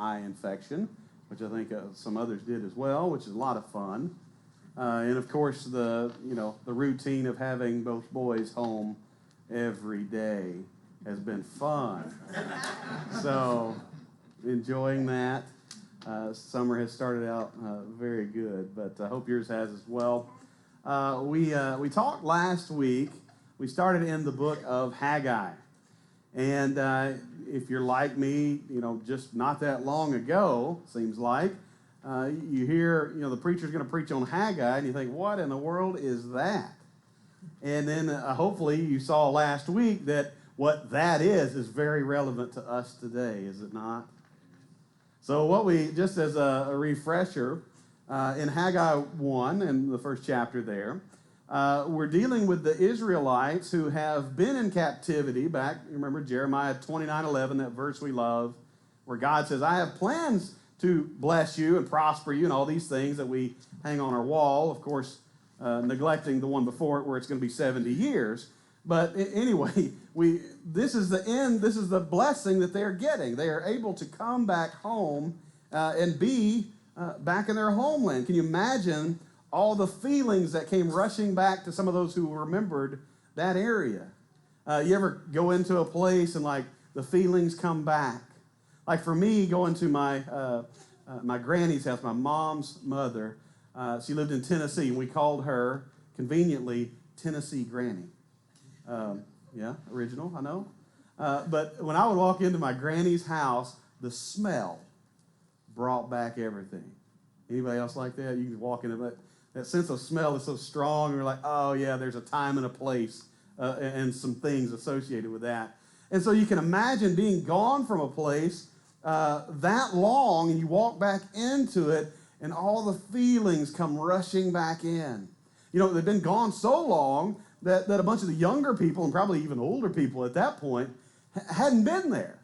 eye infection, which I think some others did as well, which is a lot of fun. And of course, the routine of having both boys home every day has been fun. So, enjoying that. Summer has started out very good, but I hope yours has as well. We talked last week. We started in the book of Haggai. And if you're like me, just not that long ago, seems like, you hear, the preacher's going to preach on Haggai, and you think, what in the world is that? And then hopefully you saw last week that what that is very relevant to us today, is it not? So just as a refresher, in Haggai 1, in the first chapter there, we're dealing with the Israelites who have been in captivity back, remember Jeremiah 29:11, that verse we love, where God says, I have plans to bless you and prosper you and all these things that we hang on our wall, of course, neglecting the one before it where it's going to be 70 years. But anyway, this is the end, this is the blessing that they're getting. They are able to come back home and be back in their homeland. Can you imagine all the feelings that came rushing back to some of those who remembered that area? You ever go into a place and the feelings come back? Like for me, going to my granny's house, my mom's mother, she lived in Tennessee, and we called her, conveniently, Tennessee Granny. Yeah, original, I know. But when I would walk into my granny's house, the smell brought back everything. Anybody else like that? You can walk into that sense of smell is so strong, and you're like, oh yeah, there's a time and a place and some things associated with that. And so you can imagine being gone from a place that long, and you walk back into it, and all the feelings come rushing back in. They've been gone so long that a bunch of the younger people, and probably even older people at that point, hadn't been there.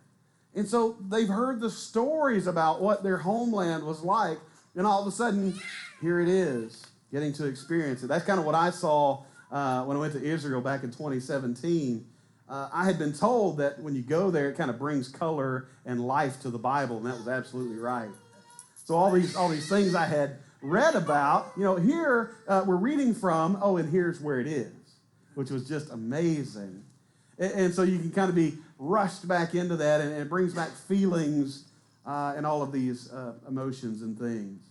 And so they've heard the stories about what their homeland was like, and all of a sudden, here it is, getting to experience it. That's kind of what I saw when I went to Israel back in 2017. I had been told that when you go there, it kind of brings color and life to the Bible, and that was absolutely right. So all these things I had read about, here we're reading from, and here's where it is, which was just amazing. And so you can kind of be rushed back into that, and it brings back feelings and all of these emotions and things.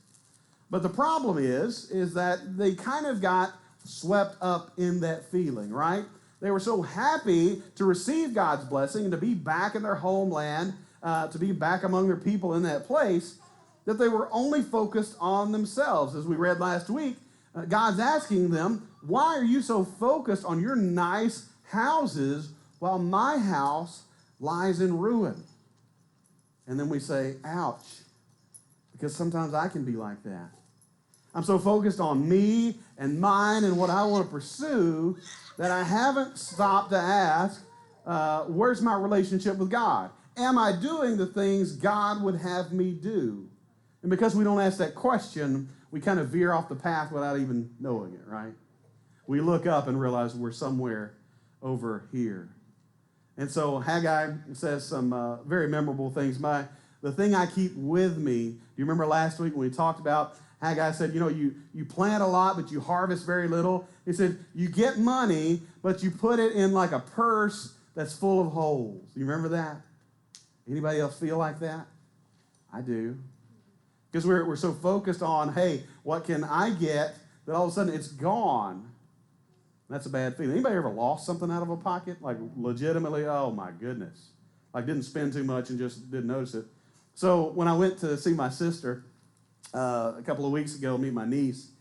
But the problem is that they kind of got swept up in that feeling, right? They were so happy to receive God's blessing and to be back in their homeland, to be back among their people in that place, that they were only focused on themselves. As we read last week, God's asking them, why are you so focused on your nice houses while my house lies in ruin? And then we say, ouch, because sometimes I can be like that. I'm so focused on me and mine and what I want to pursue that I haven't stopped to ask, where's my relationship with God? Am I doing the things God would have me do? And because we don't ask that question, we kind of veer off the path without even knowing it, right? We look up and realize we're somewhere over here. And so Haggai says some very memorable things. The thing I keep with me, do you remember last week when we talked about Haggai said, you plant a lot, but you harvest very little. He said, you get money, but you put it in like a purse that's full of holes. You remember that? Anybody else feel like that? I do. Because we're so focused on, hey, what can I get, that all of a sudden it's gone. That's a bad feeling. Anybody ever lost something out of a pocket? Like legitimately, oh my goodness. Like didn't spend too much and just didn't notice it. So when I went to see my sister a couple of weeks ago, meet my niece,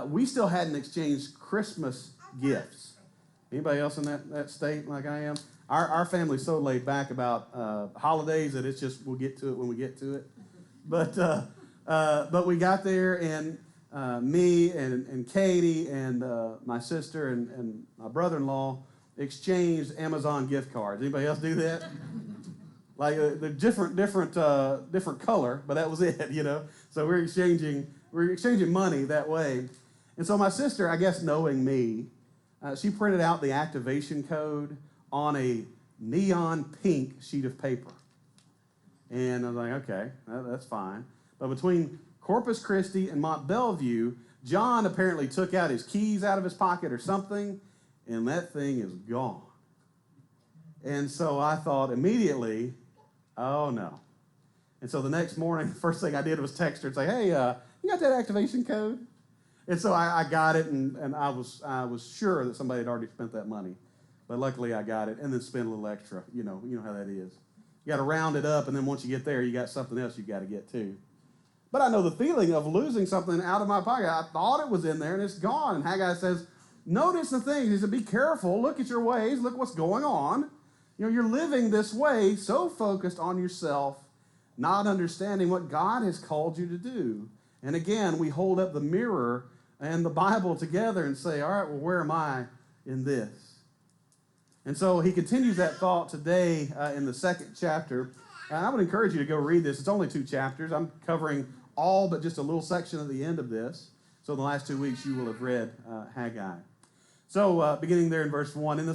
we still hadn't exchanged Christmas gifts. Anybody else in that state like I am? Our family's so laid back about holidays that it's just we'll get to it when we get to it. But we got there, and me and Katie and my sister and my brother-in-law exchanged Amazon gift cards. Anybody else do that? Like they're different color, but that was it, So we're exchanging money that way. And so my sister, I guess knowing me, she printed out the activation code on a neon pink sheet of paper. And I was like, okay, that's fine. But between Corpus Christi and Mont Belvieu, John apparently took out his keys out of his pocket or something, and that thing is gone. And so I thought immediately, oh no. And so the next morning, first thing I did was text her and say, hey, you got that activation code? And so I got it, and I was sure that somebody had already spent that money. But luckily I got it, and then spent a little extra. You know how that is. You got to round it up, and then once you get there, you got something else you got to get too. But I know the feeling of losing something out of my pocket. I thought it was in there, and it's gone. And Haggai says, notice the things. He said, be careful. Look at your ways. Look what's going on. You're living this way, so focused on yourself, not understanding what God has called you to do. And again, we hold up the mirror and the Bible together and say, all right, well, where am I in this? And so he continues that thought today in the second chapter. And I would encourage you to go read this. It's only 2 chapters. I'm covering all but just a little section at the end of this. So in the last 2 weeks, you will have read Haggai. So beginning there in verse 1, in the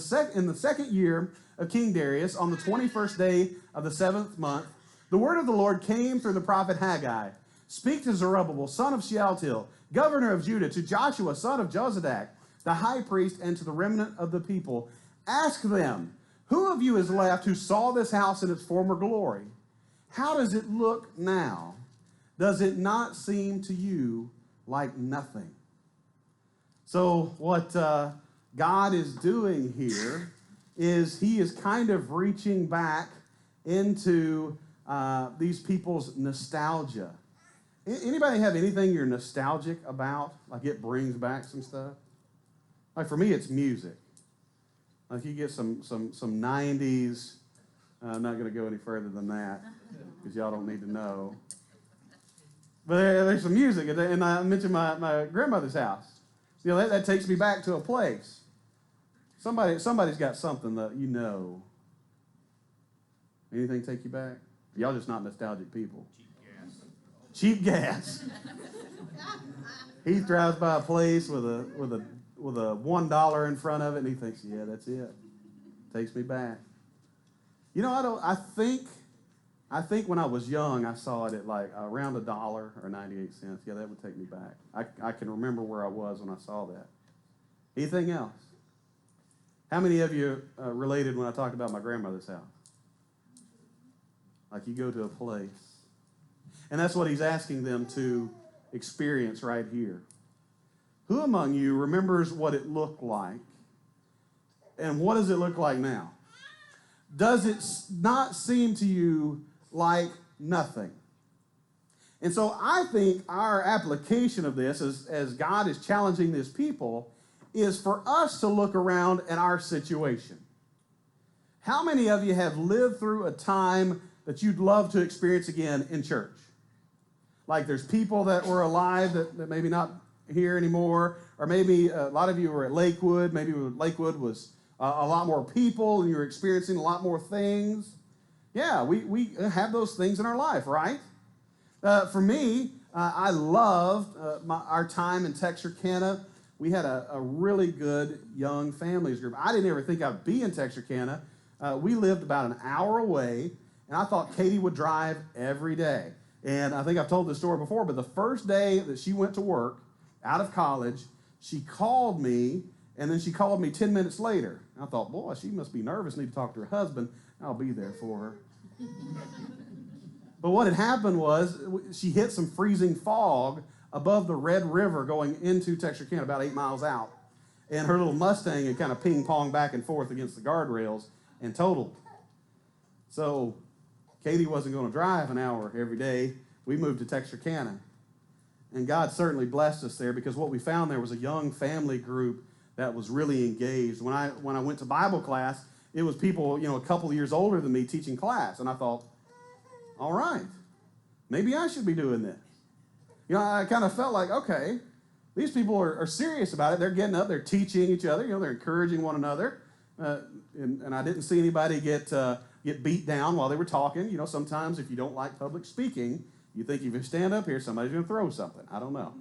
second year of King Darius, on the 21st day of the 7th month, the word of the Lord came through the prophet Haggai. Speak to Zerubbabel, son of Shealtiel, governor of Judah, to Joshua, son of Jozadak, the high priest, and to the remnant of the people. Ask them, who of you is left who saw this house in its former glory? How does it look now? Does it not seem to you like nothing? So what God is doing here is he is kind of reaching back into these people's nostalgia. Anybody have anything you're nostalgic about? Like it brings back some stuff? Like for me, it's music. Like you get some 90s. I'm not going to go any further than that because y'all don't need to know. But there's some music, and I mentioned my grandmother's house. That takes me back to a place. Somebody's got something that you know. Anything take you back? Y'all just not nostalgic people. Cheap gas. He drives by a place with a $1 in front of it, and he thinks, yeah, that's it. Takes me back. I think when I was young, I saw it at like around $1 or 98 cents. Yeah, that would take me back. I can remember where I was when I saw that. Anything else? How many of you related when I talked about my grandmother's house? Like you go to a place. And that's what he's asking them to experience right here. Who among you remembers what it looked like? And what does it look like now? Does it not seem to you like nothing? And so I think our application of this, as God is challenging this people, is for us to look around at our situation. How many of you have lived through a time that you'd love to experience again in church? Like there's people that were alive that maybe not here anymore, or maybe a lot of you were at Lakewood. Maybe Lakewood was a lot more people and you were experiencing a lot more things. Yeah, we have those things in our life, right? For me, I loved our time in Texarkana. We had a really good young families group. I didn't ever think I'd be in Texarkana. We lived about an hour away, and I thought Katie would drive every day. And I think I've told this story before, but the first day that she went to work out of college, she called me, and then she called me 10 minutes later. I thought, boy, she must be nervous, need to talk to her husband. I'll be there for her. But what had happened was she hit some freezing fog above the Red River going into Texarkana, about 8 miles out. And her little Mustang had kind of ping-ponged back and forth against the guardrails and totaled. So Katie wasn't going to drive an hour every day. We moved to Texarkana. And God certainly blessed us there because what we found there was a young family group that was really engaged. When I went to Bible class, it was people, a couple of years older than me teaching class. And I thought, all right, maybe I should be doing this. I kind of felt like, okay, these people are serious about it. They're getting up, they're teaching each other, they're encouraging one another. And I didn't see anybody get beat down while they were talking. Sometimes if you don't like public speaking, you think if you stand up here, somebody's going to throw something. I don't know.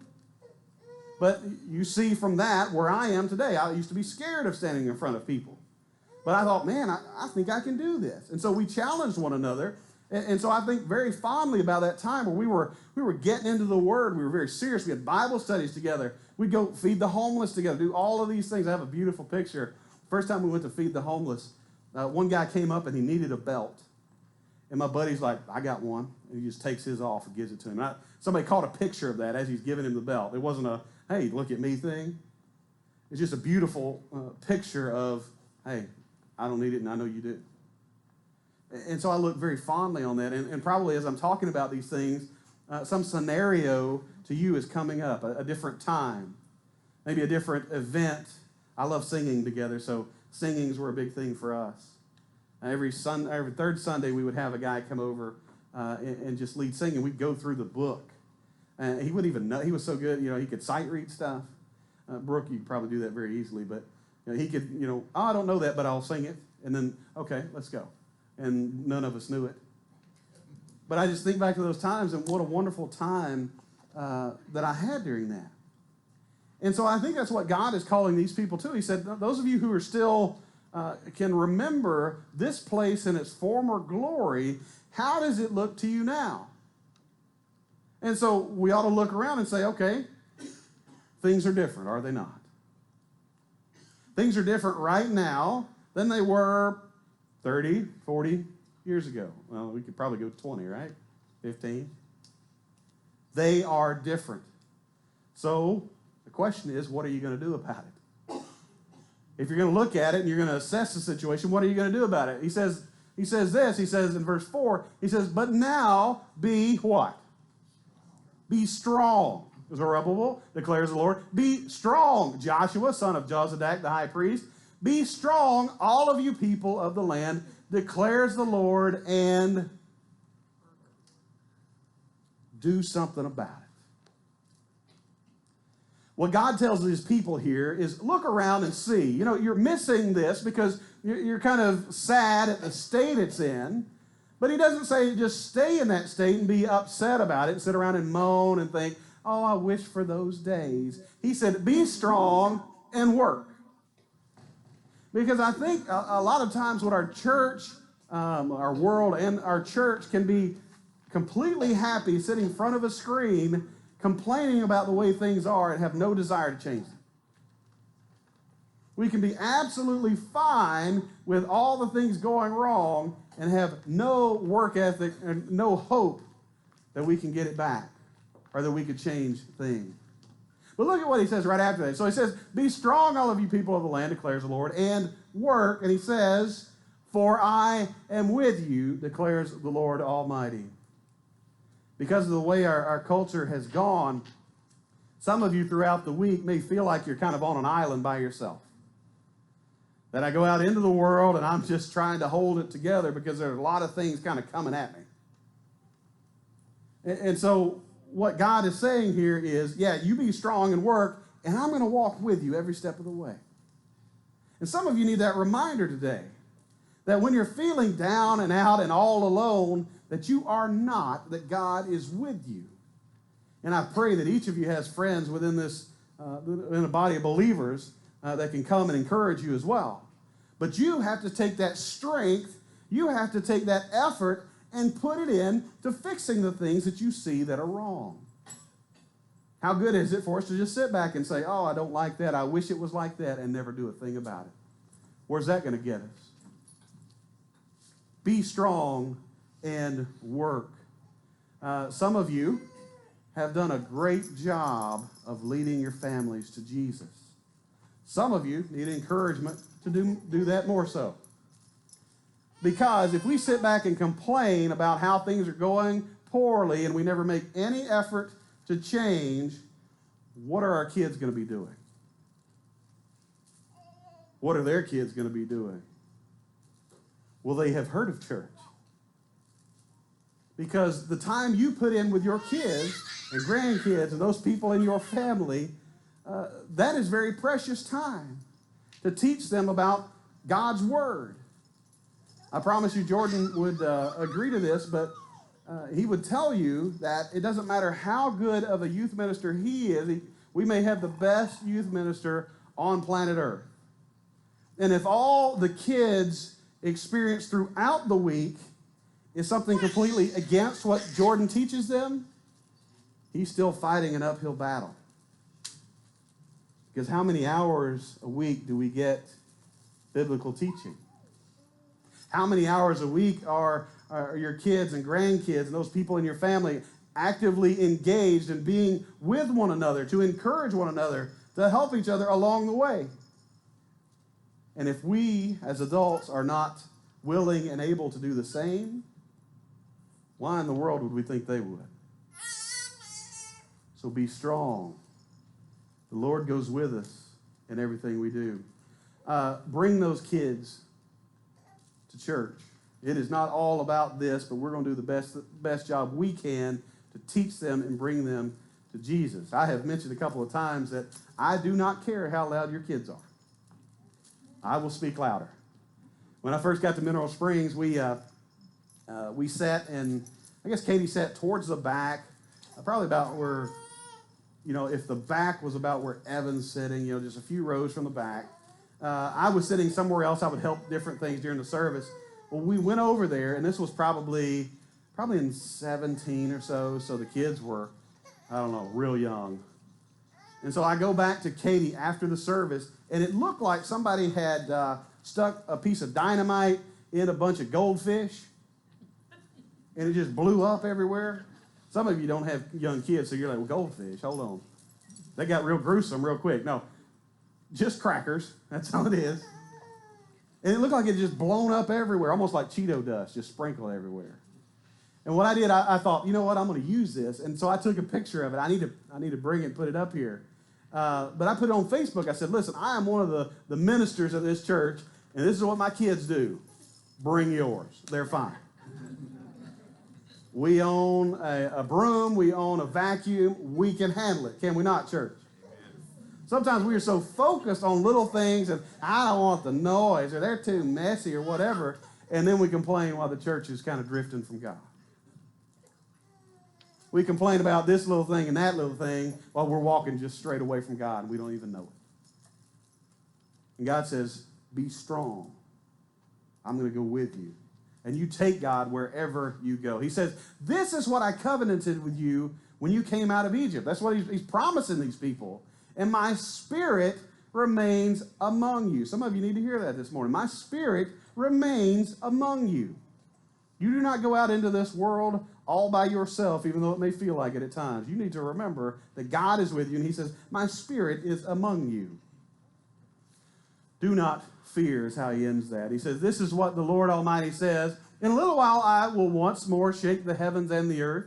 But you see from that where I am today. I used to be scared of standing in front of people. But I thought, man, I think I can do this. And so we challenged one another, And so I think very fondly about that time where we were getting into the Word. We were very serious. We had Bible studies together. We'd go feed the homeless together, do all of these things. I have a beautiful picture. First time we went to feed the homeless, one guy came up and he needed a belt. And my buddy's like, I got one. And he just takes his off and gives it to him. Somebody caught a picture of that as he's giving him the belt. It wasn't a, hey, look at me thing. It's just a beautiful picture of, hey, I don't need it and I know you do. And so I look very fondly on that. And probably as I'm talking about these things, some scenario to you is coming up, a different time, maybe a different event. I love singing together, so singings were a big thing for us. Every third Sunday, we would have a guy come over and just lead singing. We'd go through the book. And he wouldn't even know. He was so good, he could sight read stuff. Brooke, you could probably do that very easily, but he could, oh, I don't know that, but I'll sing it. And then, okay, let's go. And none of us knew it. But I just think back to those times and what a wonderful time that I had during that. And so I think that's what God is calling these people to. He said, those of you who are still can remember this place in its former glory, how does it look to you now? And so we ought to look around and say, okay, things are different, are they not? Things are different right now than they were 30, 40 years ago. Well, we could probably go 20, right? 15. They are different. So the question is, what are you going to do about it? If you're going to look at it and you're going to assess the situation, what are you going to do about it? He says in verse 4, he says, but now be what? Be strong. Zerubbabel, declares the Lord. Be strong, Joshua, son of Jozadak, the high priest. Be strong, all of you people of the land, declares the Lord, and do something about it. What God tells his people here is look around and see. You're missing this because you're kind of sad at the state it's in. But he doesn't say just stay in that state and be upset about it and sit around and moan and think, oh, I wish for those days. He said, be strong and work. Because I think a lot of times what our church, our world and our church can be completely happy sitting in front of a screen complaining about the way things are and have no desire to change them. We can be absolutely fine with all the things going wrong and have no work ethic and no hope that we can get it back or that we could change things. But look at what he says right after that. So he says, be strong, all of you people of the land, declares the Lord, and work. And he says, for I am with you, declares the Lord Almighty. Because of the way our culture has gone, some of you throughout the week may feel like you're kind of on an island by yourself. That I go out into the world and I'm just trying to hold it together because there's a lot of things kind of coming at me. And so what God is saying here is, yeah, you be strong and work, and I'm going to walk with you every step of the way. And some of you need that reminder today that when you're feeling down and out and all alone, that you are not, that God is with you. And I pray that each of you has friends within this, in a body of believers that can come and encourage you as well. But you have to take that strength, you have to take that effort and put it in to fixing the things that you see that are wrong. How good is it for us to just sit back and say, oh, I don't like that, I wish it was like that, and never do a thing about it? Where's that going to get us? Be strong and work. Some of you have done a great job of leading your families to Jesus. Some of you need encouragement to do that more so. Because if we sit back and complain about how things are going poorly and we never make any effort to change, what are our kids going to be doing? What are their kids going to be doing? Will they have heard of church? Because the time you put in with your kids and grandkids and those people in your family, that is very precious time to teach them about God's Word. I promise you Jordan would agree to this, but he would tell you that it doesn't matter how good of a youth minister he is. We may have the best youth minister on planet Earth. And if all the kids experience throughout the week is something completely against what Jordan teaches them, he's still fighting an uphill battle. Because how many hours a week do we get biblical teaching? How many hours a week are your kids and grandkids and those people in your family actively engaged in being with one another, to encourage one another, to help each other along the way? And if we, as adults, are not willing and able to do the same, why in the world would we think they would? So be strong. The Lord goes with us in everything we do. Bring those kids to church. It is not all about this, but we're going to do the best job we can to teach them and bring them to Jesus. I have mentioned a couple of times that I do not care how loud your kids are. I will speak louder. When I first got to Mineral Springs, we sat, and I guess Katie sat towards the back, probably about where, if the back was about where Evan's sitting, just a few rows from the back. I was sitting somewhere else. I would help different things during the service. Well, we went over there, and this was probably in 17 or so, so the kids were, real young. And so I go back to Katie after the service, and it looked like somebody had stuck a piece of dynamite in a bunch of goldfish, and it just blew up everywhere. Some of you don't have young kids, so you're like, well, goldfish, hold on. They got real gruesome real quick. No, just crackers. That's all it is. And it looked like it just blown up everywhere, almost like Cheeto dust, just sprinkled everywhere. And what I did, I thought, you know what, I'm going to use this. And so I took a picture of it. I need to bring it and put it up here. But I put it on Facebook. I said, listen, I am one of the ministers of this church, and this is what my kids do. Bring yours. They're fine. We own a broom. We own a vacuum. We can handle it. Can we not, church? Sometimes we are so focused on little things, and I don't want the noise, or they're too messy, or whatever, and then we complain while the church is kind of drifting from God. We complain about this little thing and that little thing while we're walking just straight away from God, and we don't even know it. And God says, be strong. I'm going to go with you. And you take God wherever you go. He says, this is what I covenanted with you when you came out of Egypt. That's what he's promising these people. And my spirit remains among you. Some of you need to hear that this morning. My spirit remains among you. You do not go out into this world all by yourself, even though it may feel like it at times. You need to remember that God is with you, and he says, my spirit is among you. Do not fear is how he ends that. He says, this is what the Lord Almighty says. In a little while I will once more shake the heavens and the earth,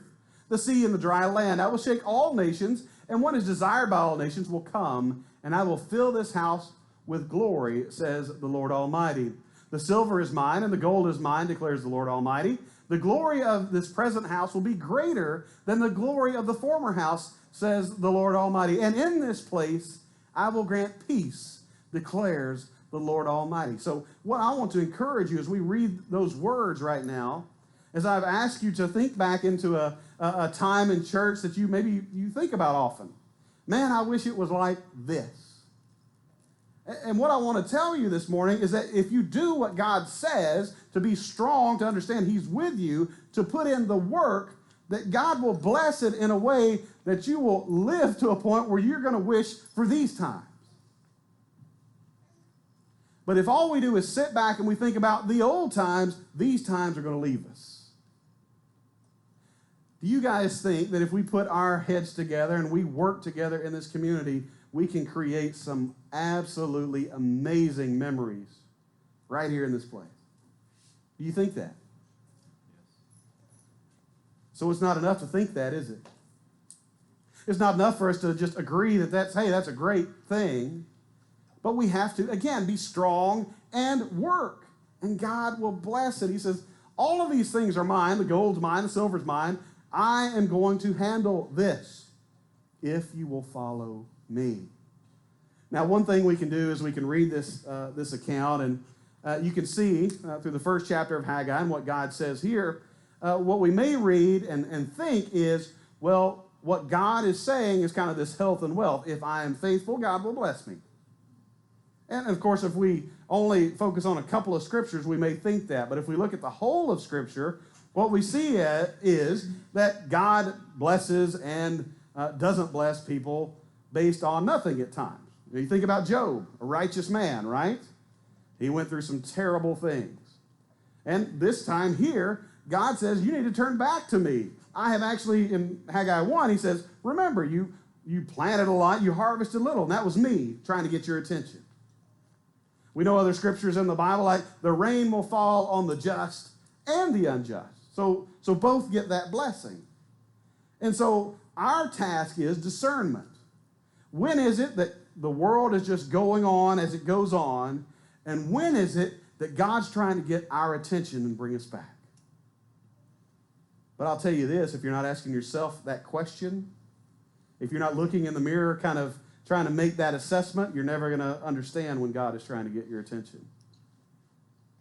the sea and the dry land. I will shake all nations, and what is desired by all nations will come, and I will fill this house with glory, says the Lord Almighty. The silver is mine, and the gold is mine, declares the Lord Almighty. The glory of this present house will be greater than the glory of the former house, says the Lord Almighty. And in this place I will grant peace, declares the Lord Almighty. So what I want to encourage you as we read those words right now, is I've asked you to think back into a time in church that you think about often. Man, I wish it was like this. And what I want to tell you this morning is that if you do what God says, to be strong, to understand he's with you, to put in the work, that God will bless it in a way that you will live to a point where you're going to wish for these times. But if all we do is sit back and we think about the old times, these times are going to leave us. Do you guys think that if we put our heads together and we work together in this community, we can create some absolutely amazing memories right here in this place? Do you think that? So it's not enough to think that, is it? It's not enough for us to just agree that that's a great thing. But we have to, again, be strong and work. And God will bless it. He says, all of these things are mine. The gold's mine. The silver's mine. I am going to handle this if you will follow me. Now, one thing we can do is we can read this account, and you can see through the first chapter of Haggai and what God says here, what we may read and think is, well, what God is saying is kind of this health and wealth. If I am faithful, God will bless me. And, of course, if we only focus on a couple of scriptures, we may think that. But if we look at the whole of Scripture, What we see is that God blesses and doesn't bless people based on nothing at times. You think about Job, a righteous man, right? He went through some terrible things. And this time here, God says, you need to turn back to me. I have actually, in Haggai 1, he says, remember, you planted a lot, you harvested little, and that was me trying to get your attention. We know other scriptures in the Bible, like the rain will fall on the just and the unjust. So both get that blessing. And so our task is discernment. When is it that the world is just going on as it goes on, and when is it that God's trying to get our attention and bring us back? But I'll tell you this, if you're not asking yourself that question, if you're not looking in the mirror kind of trying to make that assessment, you're never going to understand when God is trying to get your attention.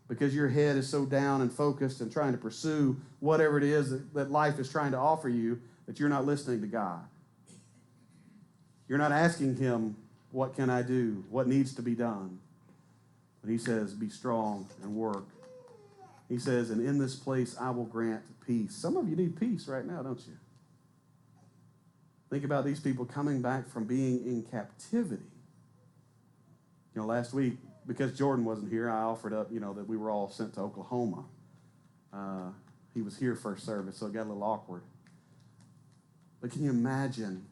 Because your head is so down and focused and trying to pursue whatever it is that life is trying to offer you that you're not listening to God. You're not asking him, what can I do? What needs to be done? But he says, be strong and work. He says, and in this place I will grant peace. Some of you need peace right now, don't you? Think about these people coming back from being in captivity. You know, last week, because Jordan wasn't here, I offered up, that we were all sent to Oklahoma. He was here first service, so it got a little awkward. But can you imagine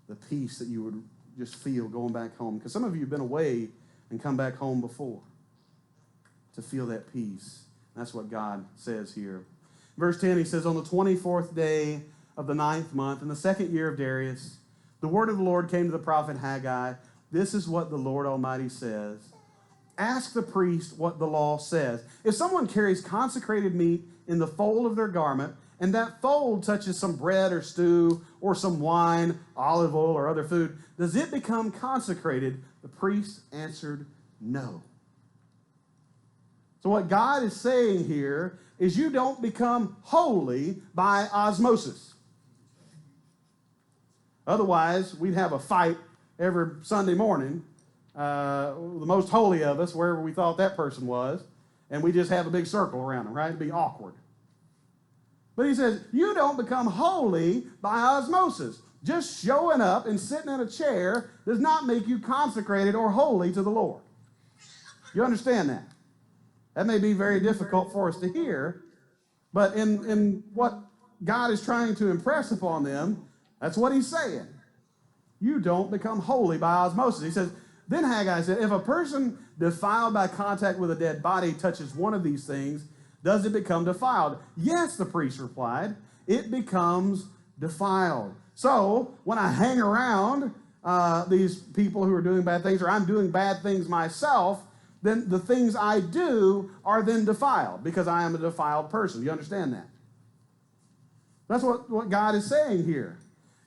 the peace that you would just feel going back home? Because some of you have been away and come back home before to feel that peace. That's what God says here. Verse 10, he says, on the 24th day of the 9th month, in the 2nd year of Darius, the word of the Lord came to the prophet Haggai. This is what the Lord Almighty says. Ask the priest what the law says. If someone carries consecrated meat in the fold of their garment, and that fold touches some bread or stew or some wine, olive oil, or other food, does it become consecrated? The priest answered, no. So what God is saying here is you don't become holy by osmosis. Otherwise, we'd have a fight every Sunday morning, the most holy of us, wherever we thought that person was, and we just have a big circle around them, right? It'd be awkward. But he says, you don't become holy by osmosis. Just showing up and sitting in a chair does not make you consecrated or holy to the Lord. You understand that? That may be very difficult for us to hear, but in what God is trying to impress upon them, that's what he's saying. You don't become holy by osmosis. He says, then Haggai said, if a person defiled by contact with a dead body touches one of these things, does it become defiled? Yes, the priest replied, it becomes defiled. So when I hang around these people who are doing bad things, or I'm doing bad things myself, then the things I do are then defiled because I am a defiled person. You understand that? That's what God is saying here.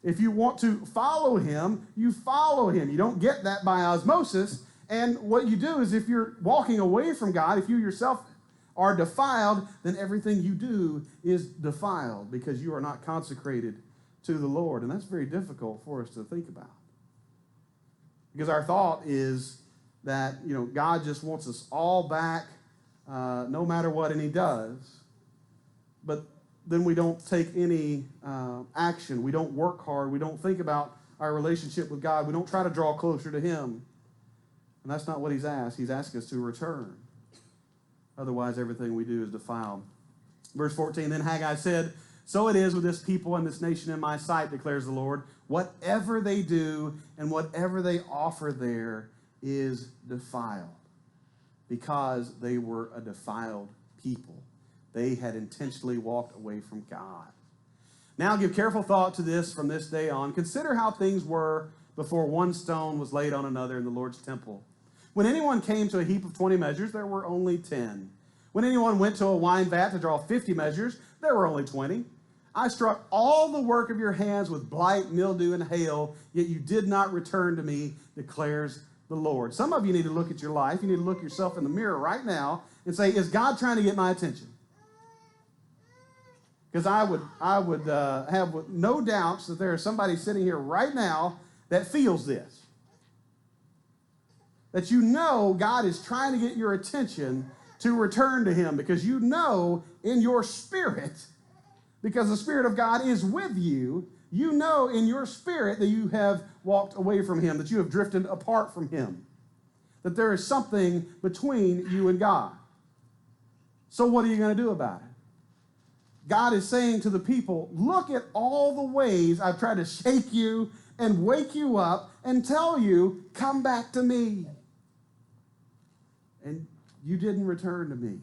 If you want to follow him, you follow him. You don't get that by osmosis. And what you do is if you're walking away from God, if you yourself are defiled, then everything you do is defiled because you are not consecrated to the Lord. And that's very difficult for us to think about. Because our thought is that, God just wants us all back no matter what, and he does. But then we don't take any action. We don't work hard. We don't think about our relationship with God. We don't try to draw closer to him. And that's not what he's asked. He's asking us to return. Otherwise, everything we do is defiled. Verse 14, then Haggai said, so it is with this people and this nation in my sight, declares the Lord. Whatever they do and whatever they offer there is defiled, because they were a defiled people. They had intentionally walked away from God. Now give careful thought to this from this day on. Consider how things were before one stone was laid on another in the Lord's temple. When anyone came to a heap of 20 measures, there were only 10. When anyone went to a wine vat to draw 50 measures, there were only 20. I struck all the work of your hands with blight, mildew, and hail, yet you did not return to me, declares the Lord. Some of you need to look at your life. You need to look yourself in the mirror right now and say, is God trying to get my attention? Because I would have no doubts that there is somebody sitting here right now that feels this. That God is trying to get your attention to return to him, because in your spirit, because the Spirit of God is with you, you know in your spirit that you have walked away from him, that you have drifted apart from him, that there is something between you and God. So what are you going to do about it? God is saying to the people, look at all the ways I've tried to shake you and wake you up and tell you, come back to me. And you didn't return to me.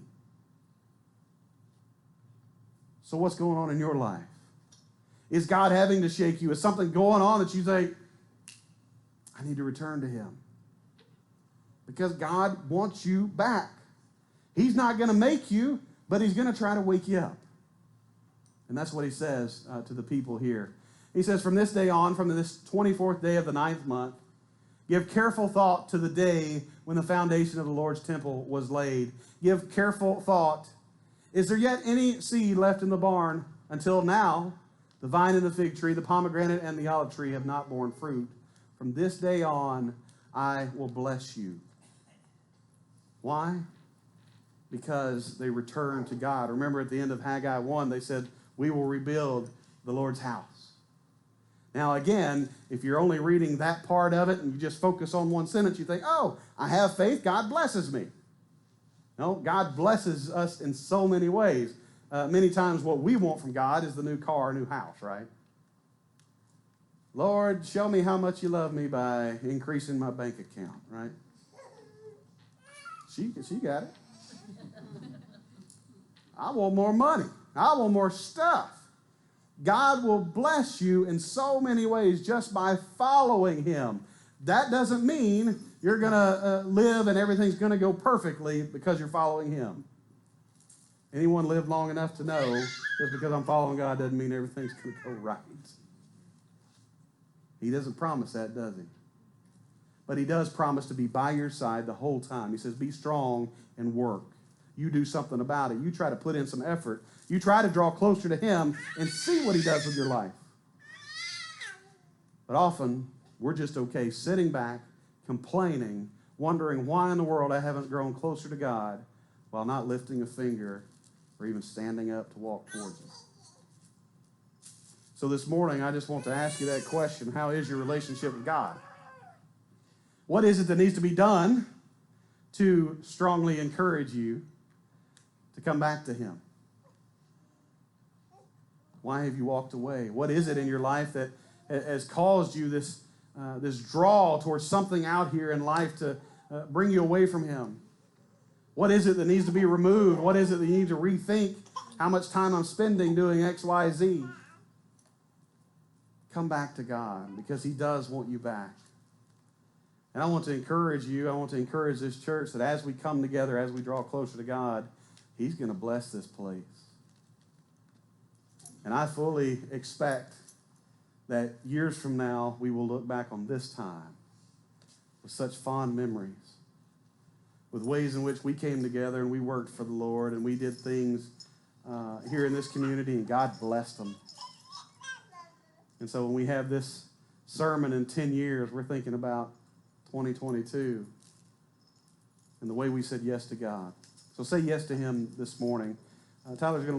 So what's going on in your life? Is God having to shake you? Is something going on that you say, I need to return to him? Because God wants you back. He's not going to make you, but he's going to try to wake you up. And that's what he says to the people here. He says, from this day on, from this 24th day of the 9th month, give careful thought to the day when the foundation of the Lord's temple was laid. Give careful thought. Is there yet any seed left in the barn? Until now, the vine and the fig tree, the pomegranate and the olive tree have not borne fruit. From this day on, I will bless you. Why? Because they returned to God. Remember at the end of Haggai 1, they said, we will rebuild the Lord's house. Now again, if you're only reading that part of it and you just focus on one sentence, you think, oh, I have faith, God blesses me. No, God blesses us in so many ways. Many times what we want from God is the new car, new house, right? Lord, show me how much you love me by increasing my bank account, right? She got it. I want more money. I want more stuff. God will bless you in so many ways just by following him. That doesn't mean you're going to live and everything's going to go perfectly because you're following him. Anyone lived long enough to know just because I'm following God doesn't mean everything's going to go right. He doesn't promise that, does he? But he does promise to be by your side the whole time. He says, be strong and work. You do something about it. You try to put in some effort. You try to draw closer to him and see what he does with your life. But often, we're just okay sitting back, complaining, wondering why in the world I haven't grown closer to God while not lifting a finger or even standing up to walk towards him. So this morning, I just want to ask you that question. How is your relationship with God? What is it that needs to be done to strongly encourage you to come back to him? Why have you walked away? What is it in your life that has caused you this draw towards something out here in life to bring you away from him? What is it that needs to be removed? What is it that you need to rethink? How much time I'm spending doing X, Y, Z? Come back to God because he does want you back. And I want to encourage you, I want to encourage this church that as we come together, as we draw closer to God, he's going to bless this place. And I fully expect that years from now, we will look back on this time with such fond memories, with ways in which we came together and we worked for the Lord and we did things here in this community and God blessed them. And so when we have this sermon in 10 years, we're thinking about 2022 and the way we said yes to God. So say yes to him this morning. Tyler's going to